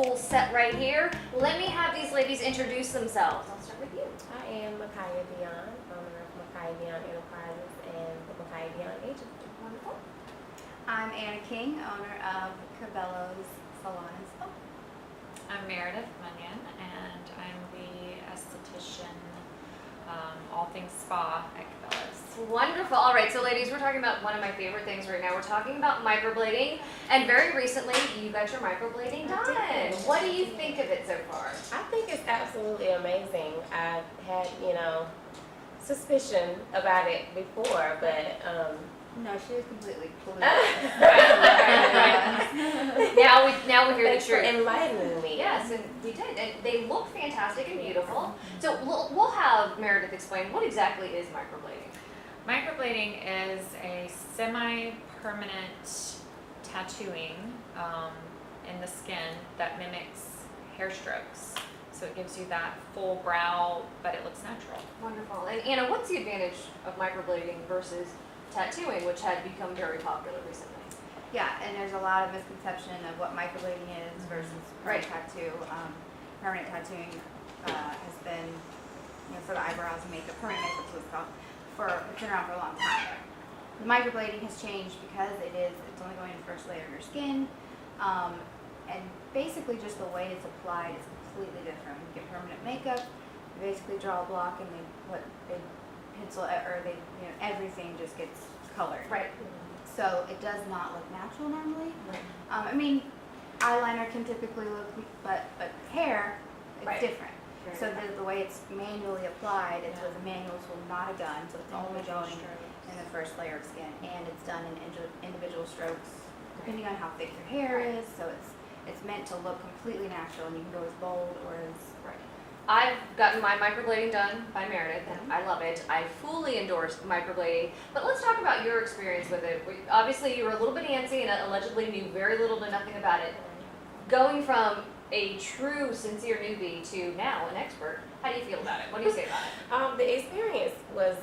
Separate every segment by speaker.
Speaker 1: full set right here. Let me have these ladies introduce themselves. I'll start with you.
Speaker 2: I am Micaya Dion, owner of Micaya Dion Enterprises and the Micaya Dion Agency.
Speaker 1: Wonderful.
Speaker 3: I'm Anna King, owner of Cabellos Salon and Spa.
Speaker 4: I'm Meredith Munyon, and I'm the esthetician, all things spa at Cabellos.
Speaker 1: Wonderful. All right, so ladies, we're talking about one of my favorite things right now. We're talking about microblading, and very recently you got your microblading done. What do you think of it so far?
Speaker 2: I think it's absolutely amazing. I've had, suspicion about it before, but
Speaker 3: No, she was completely clueless.
Speaker 1: Now we hear
Speaker 2: thanks
Speaker 1: the
Speaker 2: for
Speaker 1: truth.
Speaker 2: enlightening me.
Speaker 1: Yes, and we did. And they look fantastic and beautiful. So we'll have Meredith explain what exactly is microblading.
Speaker 4: Microblading is a semi-permanent tattooing in the skin that mimics hair strokes. So it gives you that full brow, but it looks natural.
Speaker 1: Wonderful. And Anna, what's the advantage of microblading versus tattooing, which had become very popular recently?
Speaker 3: Yeah, and there's a lot of misconception of what microblading is versus permanent tattoo. Permanent tattooing has been, for the eyebrows and makeup, permanent makeup is what it's called, it's been around for a long time. The microblading has changed because it's only going in the first layer of your skin, and basically just the way it's applied is completely different. When you get permanent makeup, you basically draw a block and they pencil or everything just gets colored.
Speaker 1: Right.
Speaker 3: So it does not look natural normally.
Speaker 1: Right.
Speaker 3: Eyeliner can typically look, but hair, it's
Speaker 1: Right.
Speaker 3: different.
Speaker 1: Very
Speaker 3: So
Speaker 1: different.
Speaker 3: the way it's manually applied, it's with a manual tool, not a gun. So it's only going in the first layer of skin, and it's done in individual strokes depending on how thick your hair is. So it's meant to look completely natural, and you can go as bold or as
Speaker 1: I've gotten my microblading done by Meredith, and I love it. I fully endorse microblading. But let's talk about your experience with it. Obviously, you were a little bit antsy and allegedly knew very little to nothing about it. Going from a true, sincere newbie to now an expert, how do you feel about it? What do you say about it?
Speaker 2: The experience was,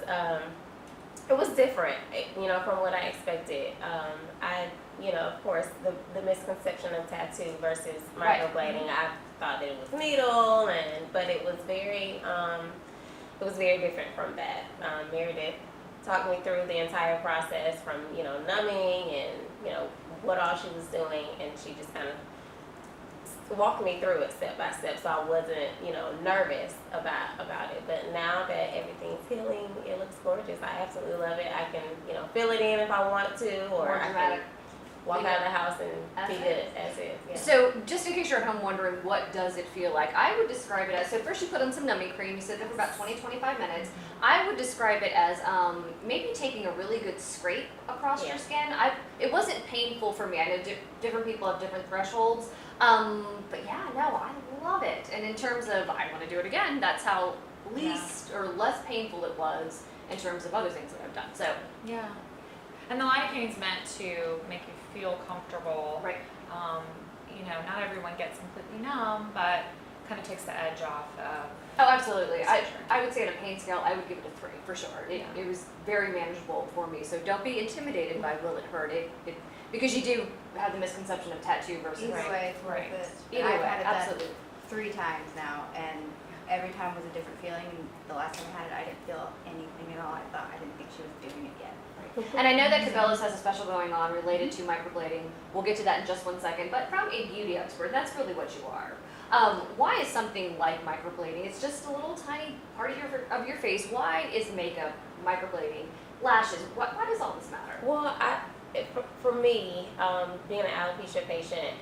Speaker 2: it was different, from what I expected. Of course, the misconception of tattoo versus microblading, I thought that it was needle, but it was very different from that. Meredith talked me through the entire process from, numbing and, what all she was doing, and she just kind of walked me through it step by step, so I wasn't, nervous about it. But now that everything's healing, it looks gorgeous. I absolutely love it. I can, fill it in if I want to, or I can walk out of the house and keep it as is. Yeah.
Speaker 1: So just in case you're at home wondering, what does it feel like? I would describe it as, so first you put on some numbing cream, you sit there for about 20-25 minutes. I would describe it as maybe taking a really good scrape across your skin. It wasn't painful for me. I know different people have different thresholds. But yeah, no, I love it. And in terms of, I want to do it again, that's how least or less painful it was in terms of other things that I've done. So
Speaker 4: Yeah. And the lidocaine is meant to make you feel comfortable.
Speaker 1: Right.
Speaker 4: Not everyone gets completely numb, but kind of takes the edge off of.
Speaker 1: Oh, absolutely. I would say on a pain scale, I would give it a 3 for sure. It was very manageable for me. So don't be intimidated by will it hurt. Because you do have the misconception of tattoo versus.
Speaker 3: either way, it's worth
Speaker 4: Right.
Speaker 3: it.
Speaker 1: Either
Speaker 3: I've
Speaker 1: way,
Speaker 3: had it
Speaker 1: absolutely.
Speaker 3: done 3 times now, and every time was a different feeling. And the last time I had it, I didn't feel anything at all. I didn't think she was doing it yet.
Speaker 1: And I know that Cabellos has a special going on related to microblading. We'll get to that in just one second. But from a beauty expert, that's really what you are. Why is something like microblading? It's just a little tiny part of your face. Why is makeup microblading? Lashes? Why does all this matter?
Speaker 2: Well, for me, being an alopecia patient,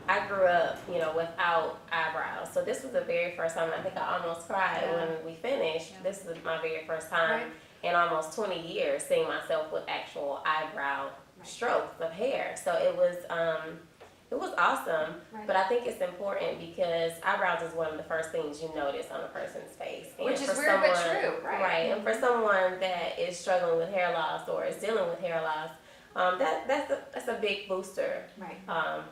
Speaker 2: I grew up, without eyebrows. So this was the very first time. I think I almost cried when we finished. Yeah. This was my very first time in almost 20 years seeing myself with actual eyebrow strokes of hair. So it was awesome. Right. But I think it's important because eyebrows is one of the first things you notice on a person's face. And
Speaker 1: which is weird but true, right?
Speaker 2: Right. And for someone that is struggling with hair loss or is dealing with hair loss, that's a big booster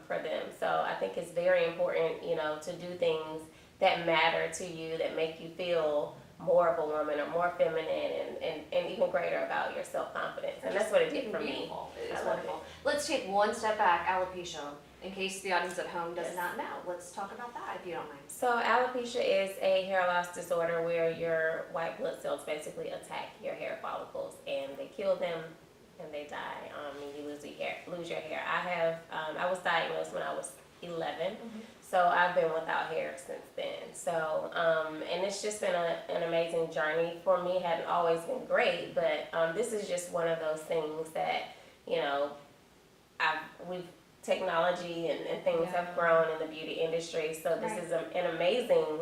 Speaker 2: for them. So I think it's very important, to do things that matter to you, that make you feel more of a woman or more feminine and even greater about your self-confidence. And that's what it did for me.
Speaker 1: It's wonderful. Let's take one step back, alopecia. in case the audience at home does
Speaker 2: Yes.
Speaker 1: not know. Let's talk about that if you don't mind.
Speaker 2: So alopecia is a hair loss disorder where your white blood cells basically attack your hair follicles and they kill them and they die. And you lose your hair. I was diagnosed when I was 11, so I've been without hair since then. So and it's just been an amazing journey for me. It hadn't always been great, but this is just one of those things that, you know, technology and things have grown in the beauty industry. So this is an amazing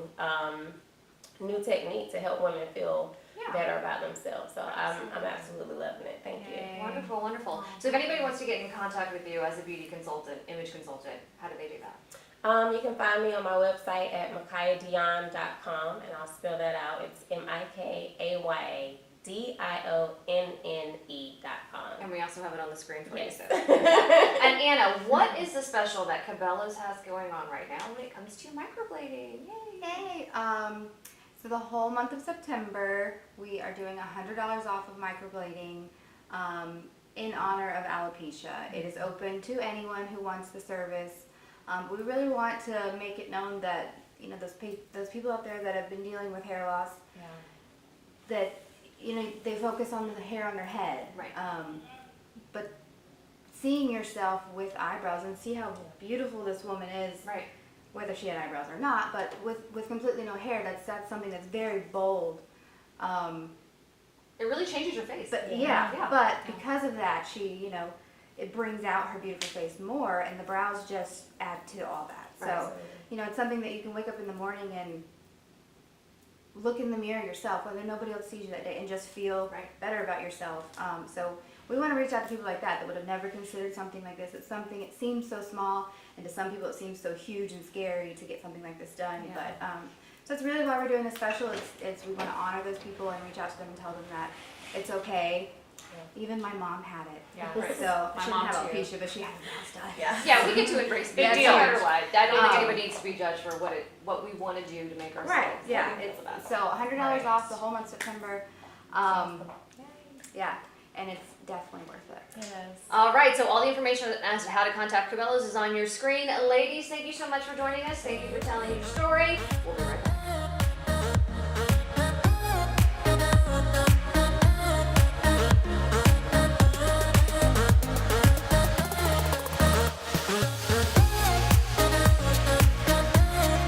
Speaker 2: new technique to help women feel better about themselves. So I'm absolutely loving it. Thank you.
Speaker 1: Wonderful, wonderful. So if anybody wants to get in contact with you as a beauty consultant, image consultant, how do they do that?
Speaker 2: You can find me on my website at mikayadion.com, and I'll spell that out. It's MIKAYADIONNE.com.
Speaker 1: And we also have it on the screen for
Speaker 2: Yes.
Speaker 1: you. So. And Anna, what is the special that Cabellos has going on right now when it comes to microblading? Yay!
Speaker 3: Yay! So the whole month of September, we are doing $100 off of microblading in honor of alopecia. It is open to anyone who wants the service. We really want to make it known that, you know, those people out there that have been dealing with hair loss, that, you know, they focus on the hair on their head.
Speaker 1: Right.
Speaker 3: But seeing yourself with eyebrows and see how beautiful this woman is,
Speaker 1: Right.
Speaker 3: whether she had eyebrows or not, but with completely no hair, that's something that's very bold.
Speaker 1: It really changes your face.
Speaker 3: But
Speaker 1: Yeah.
Speaker 3: but because of that, she, you know, it brings out her beautiful face more, and the brows just add to all that. So, you know, it's something that you can wake up in the morning and look in the mirror yourself, whether nobody else sees you that day, and just feel better about yourself. So we want to reach out to people like that would have never considered something like this. It's something, it seems so small, and to some people it seems so huge and scary to get something like this done.
Speaker 1: Yeah.
Speaker 3: But so it's really why we're doing this special. It's we want to honor those people and reach out to them and tell them that it's okay. Even my mom had it.
Speaker 4: Yeah,
Speaker 1: right.
Speaker 3: So
Speaker 4: My
Speaker 3: she
Speaker 4: mom
Speaker 3: didn't have
Speaker 4: too.
Speaker 3: alopecia, but she had her brows done.
Speaker 1: Yeah, we get to embrace
Speaker 3: Big
Speaker 1: beauty
Speaker 3: deal.
Speaker 1: no matter what. I don't think
Speaker 3: Um,
Speaker 1: anybody needs to be judged for what we want to do to make ourselves.
Speaker 3: Right, yeah.
Speaker 1: look
Speaker 3: It's,
Speaker 1: beautiful.
Speaker 3: so $100
Speaker 4: Right.
Speaker 3: off the whole month of September. Yeah, and it's definitely worth it.
Speaker 2: Yes.
Speaker 1: All right, so all the information as to how to contact Cabellos is on your screen. Ladies, thank you so much for joining us. Thank you for telling your story.